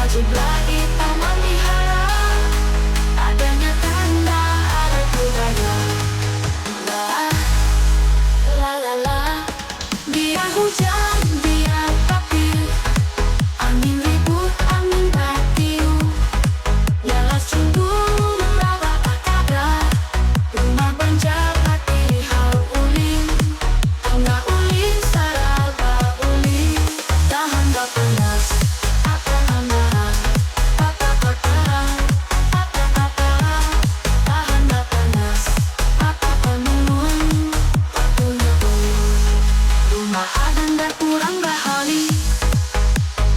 wajiblah kita melihara. Adanya tanda, ada budaya. La la la. Biar hujan, biar petir, angin ribut, angin batiup, jelas cemburu raba ada. Rumah banjir hal ulin, tangga ulin saraba ulin, tahan gak panas, akan hangat, tahan gak panas, penulun, rumah adan dan kurang bahali.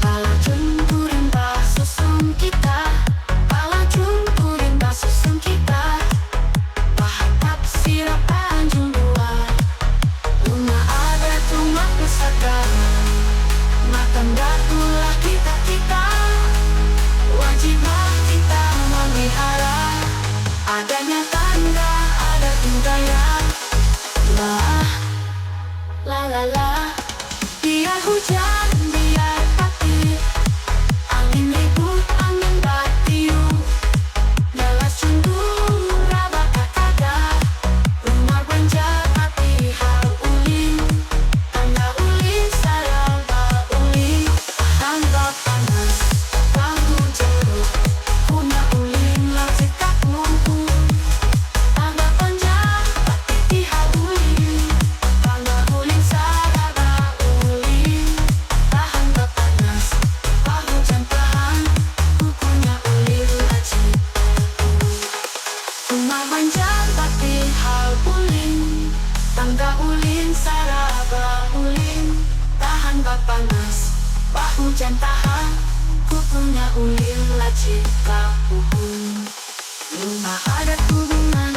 Pala cunturin bah susun kita, pala cunturin bah susun kita. Pahatap sirap anjung dua, rumah adat rumah pusaka. Makan datulah kita, wajiblah kita melihara. Adanya tanda, ada budaya. La la la. Biar hujan, biar petir, angin ribut, angin batiup, jelas cemburu raba ada. Rumah banjir hal ulin, tangga ulin saraba ulin, tahan gak panas, bahu jeruk, punya ulin langsung tak lumpuh. Tangga banjir hal ulin, tangga ulin saraba ulin, tahan gak panas, bahu jangan tahan, kukunya ulin laci. Rumah banjir hal ulin, tangga ulin saraba ulin, tahan gak panas, bahu jangan tahan, kukunya ulin laci. Rumah adat hubungan